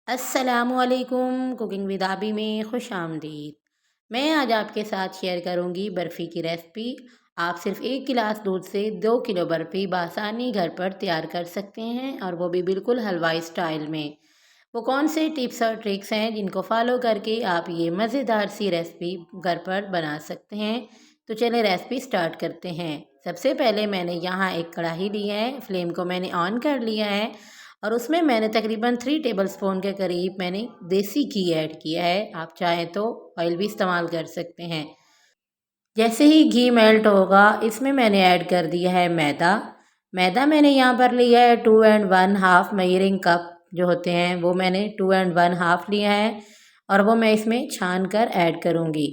अस्सलामुअलैकुम cooking with आबी में खुश आमदीद। मैं आज आपके साथ शेयर करूंगी बर्फ़ी की रेसिपी। आप सिर्फ 1 गिलास दूध से 2 किलो बर्फ़ी बासानी घर पर तैयार कर सकते हैं, और वो भी बिल्कुल हलवाई स्टाइल में। वो कौन से टिप्स और ट्रिक्स हैं जिनको फॉलो करके आप ये मज़ेदार सी रेसिपी घर पर बना सकते हैं। तो चलिए रेसिपी स्टार्ट करते हैं। सबसे पहले मैंने यहाँ एक कढ़ाई ली है, फ्लेम को मैंने ऑन कर लिया है, और उसमें मैंने तकरीबन 3 टेबलस्पून के करीब मैंने देसी घी ऐड किया है। आप चाहें तो ऑयल भी इस्तेमाल कर सकते हैं। जैसे ही घी मेल्ट होगा इसमें मैंने ऐड कर दिया है मैदा। मैदा मैंने यहाँ पर लिया है 2 1/2 मेजरिंग कप जो होते हैं, वो मैंने 2 1/2 लिया है, और वो मैं इसमें छान कर ऐड करूँगी।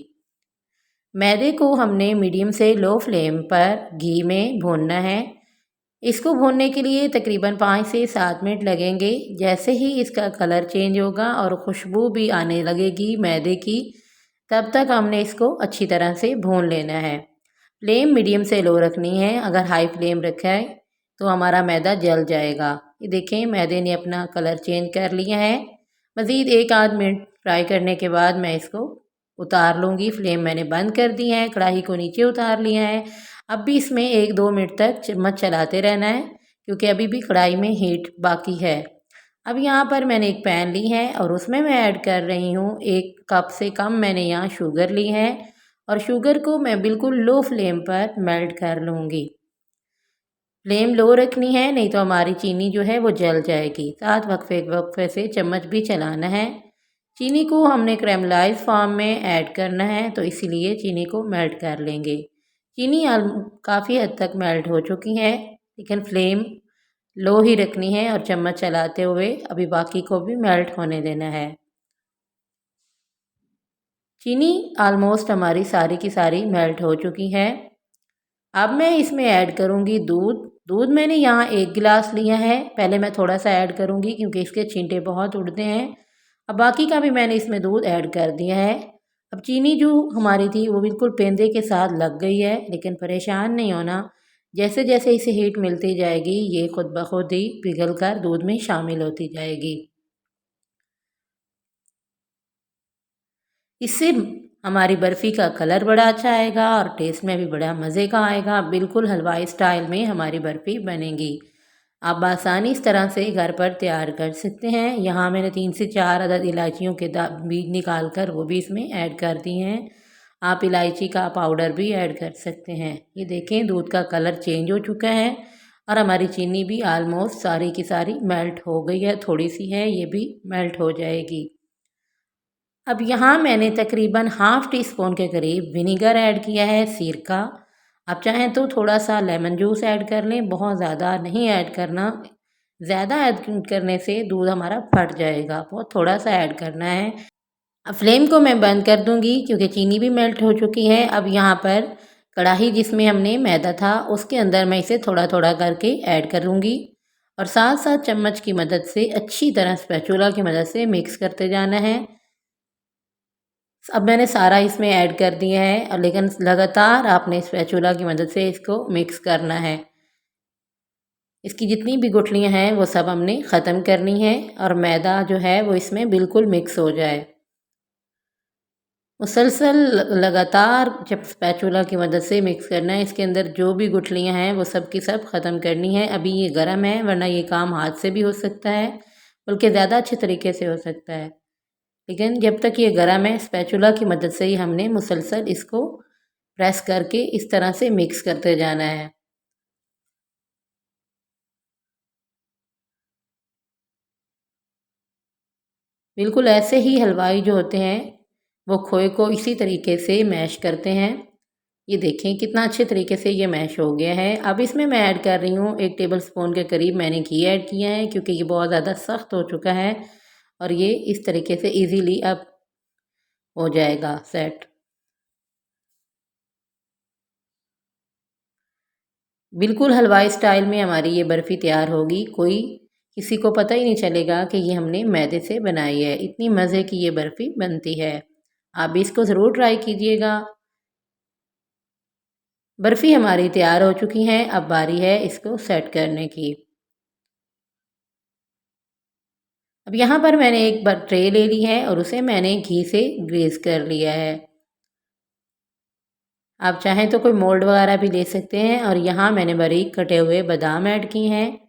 मैदे को हमने मीडियम से लो फ्लेम पर घी में भूनना है। इसको भूनने के लिए तकरीबन 5 से 7 मिनट लगेंगे। जैसे ही इसका कलर चेंज होगा और खुशबू भी आने लगेगी मैदे की, तब तक हमने इसको अच्छी तरह से भून लेना है। फ्लेम मीडियम से लो रखनी है। अगर हाई फ्लेम रखा है तो हमारा मैदा जल जाएगा। ये देखें, मैदे ने अपना कलर चेंज कर लिया है। मज़ीद 1 आध मिनट फ्राई करने के बाद मैं इसको उतार लूँगी। फ्लेम मैंने बंद कर दी है, कढ़ाई को नीचे उतार लिया है। अब भी इसमें 1 2 मिनट तक चम्मच चलाते रहना है, क्योंकि अभी भी कढ़ाई में हीट बाकी है। अब यहाँ पर मैंने एक पैन ली है और उसमें मैं ऐड कर रही हूँ 1 कप से कम मैंने यहाँ शुगर ली है, और शुगर को मैं बिल्कुल लो फ्लेम पर मेल्ट कर लूँगी। फ्लेम लो रखनी है, नहीं तो हमारी चीनी जो है वो जल जाएगी। साथ वक्फे वक्फे से चम्मच भी चलाना है। चीनी को हमने क्रेमलाइज फॉर्म में ऐड करना है, तो इसीलिए चीनी को मेल्ट कर लेंगे। चीनी काफ़ी हद तक मेल्ट हो चुकी है, लेकिन फ्लेम लो ही रखनी है और चम्मच चलाते हुए अभी बाकी को भी मेल्ट होने देना है। चीनी ऑलमोस्ट हमारी सारी की सारी मेल्ट हो चुकी है। अब मैं इसमें ऐड करूँगी दूध। दूध मैंने यहाँ 1 गिलास लिया है। पहले मैं थोड़ा सा ऐड करूँगी क्योंकि इसके छींटे बहुत उड़ते हैं। अब बाकी का भी मैंने इसमें दूध ऐड कर दिया है। अब चीनी जो हमारी थी वो बिल्कुल पेंदे के साथ लग गई है, लेकिन परेशान नहीं होना। जैसे जैसे इसे हीट मिलती जाएगी ये खुद ब खुद ही पिघल कर दूध में शामिल होती जाएगी। इससे हमारी बर्फ़ी का कलर बड़ा अच्छा आएगा और टेस्ट में भी बड़ा मज़े का आएगा। बिल्कुल हलवाई स्टाइल में हमारी बर्फ़ी बनेगी। आप आसानी इस तरह से घर पर तैयार कर सकते हैं। यहाँ मैंने 3 से 4 अदद इलायचियों के बीज निकाल कर वो भी इसमें ऐड कर दी हैं। आप इलायची का पाउडर भी ऐड कर सकते हैं। ये देखें, दूध का कलर चेंज हो चुका है और हमारी चीनी भी आलमोस्ट सारी की सारी मेल्ट हो गई है। थोड़ी सी है, ये भी मेल्ट हो जाएगी। अब यहाँ मैंने तकरीबन हाफ़ टी स्पून के करीब विनीगर ऐड किया है, सिरका। आप चाहें तो थोड़ा सा लेमन जूस ऐड कर लें, बहुत ज़्यादा नहीं ऐड करना। ज़्यादा ऐड करने से दूध हमारा फट जाएगा, बहुत थोड़ा सा ऐड करना है। अब फ्लेम को मैं बंद कर दूंगी क्योंकि चीनी भी मेल्ट हो चुकी है। अब यहाँ पर कढ़ाई जिसमें हमने मैदा था उसके अंदर मैं इसे थोड़ा थोड़ा करके ऐड करूँगी, और साथ साथ चम्मच की मदद से अच्छी तरह स्पैचुला की मदद से मिक्स करते जाना है। अब मैंने सारा इसमें ऐड कर दिया है, और लेकिन लगातार आपने स्पैचुला की मदद से इसको मिक्स करना है। इसकी जितनी भी गुठलियाँ हैं वो सब हमने ख़त्म करनी है, और मैदा जो है वो इसमें बिल्कुल मिक्स हो जाए। मुसलसल लगातार जब स्पैचुला की मदद से मिक्स करना है। इसके अंदर जो भी गुठलियाँ हैं वो सब की सब ख़त्म करनी है। अभी ये गर्म है, वरना ये काम हाथ से भी हो सकता है, बल्कि ज़्यादा अच्छे तरीके से हो सकता है। लेकिन जब तक ये गर्म है, स्पैचुला की मदद से ही हमने मुसलसल इसको प्रेस करके इस तरह से मिक्स करते जाना है। बिल्कुल ऐसे ही हलवाई जो होते हैं वो खोए को इसी तरीके से मैश करते हैं। ये देखें कितना अच्छे तरीके से ये मैश हो गया है। अब इसमें मैं ऐड कर रही हूँ 1 टेबलस्पून के करीब मैंने घी ऐड किया है, क्योंकि ये बहुत ज़्यादा सख्त हो चुका है, और ये इस तरीके से इजीली अब हो जाएगा सेट। बिल्कुल हलवाई स्टाइल में हमारी ये बर्फ़ी तैयार होगी। कोई किसी को पता ही नहीं चलेगा कि ये हमने मैदे से बनाई है। इतनी मज़े की ये बर्फ़ी बनती है। आप भी इसको ज़रूर ट्राई कीजिएगा। बर्फ़ी हमारी तैयार हो चुकी हैं। अब बारी है इसको सेट करने की। अब यहाँ पर मैंने एक बार ट्रे ले ली है और उसे मैंने घी से ग्रीस कर लिया है। आप चाहें तो कोई मोल्ड वगैरह भी ले सकते हैं। और यहाँ मैंने बारीक कटे हुए बादाम ऐड किए हैं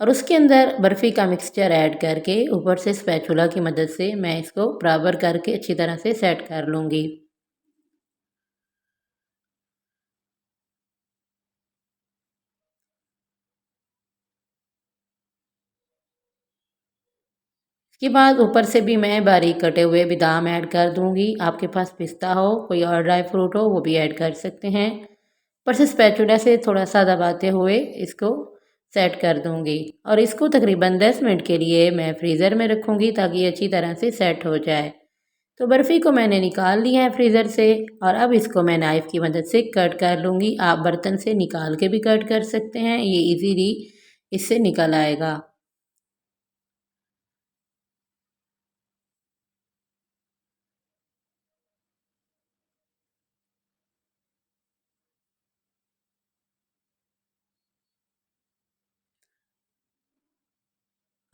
और उसके अंदर बर्फ़ी का मिक्सचर ऐड करके ऊपर से स्पैचुला की मदद से मैं इसको बराबर करके अच्छी तरह से सेट कर लूँगी। इसके बाद ऊपर से भी मैं बारीक कटे हुए बादाम ऐड कर दूँगी। आपके पास पिस्ता हो, कोई और ड्राई फ्रूट हो, वो भी ऐड कर सकते हैं। ऊपर से स्पैचुला से थोड़ा-सा दबाते हुए इसको सेट कर दूँगी और इसको तकरीबन 10 मिनट के लिए मैं फ्रीज़र में रखूँगी ताकि ये अच्छी तरह से सेट हो जाए। तो बर्फ़ी को मैंने निकाल लिया है फ्रीज़र से और अब इसको मैं नाइफ़ की मदद से कट कर लूँगी। आप बर्तन से निकाल के भी कट कर सकते हैं, ये ईज़िली इससे निकल आएगा।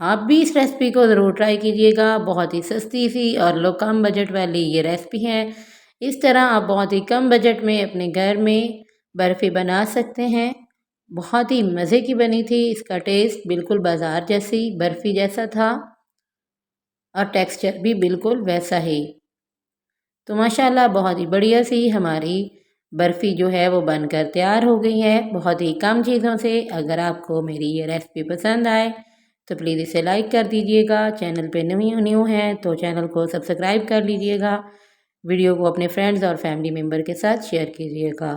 आप भी इस रेसिपी को ज़रूर ट्राई कीजिएगा। बहुत ही सस्ती सी और लो कम बजट वाली ये रेसिपी है। इस तरह आप बहुत ही कम बजट में अपने घर में बर्फ़ी बना सकते हैं। बहुत ही मज़े की बनी थी। इसका टेस्ट बिल्कुल बाज़ार जैसी बर्फ़ी जैसा था और टेक्सचर भी बिल्कुल वैसा ही। तो माशाल्लाह बहुत ही बढ़िया सी हमारी बर्फ़ी जो है वो बनकर तैयार हो गई है बहुत ही कम चीज़ों से। अगर आपको मेरी ये रेसिपी पसंद आए तो प्लीज़ इसे लाइक कर दीजिएगा। चैनल पे न्यू हैं तो चैनल को सब्सक्राइब कर लीजिएगा। वीडियो को अपने फ्रेंड्स और फैमिली मेम्बर के साथ शेयर कीजिएगा।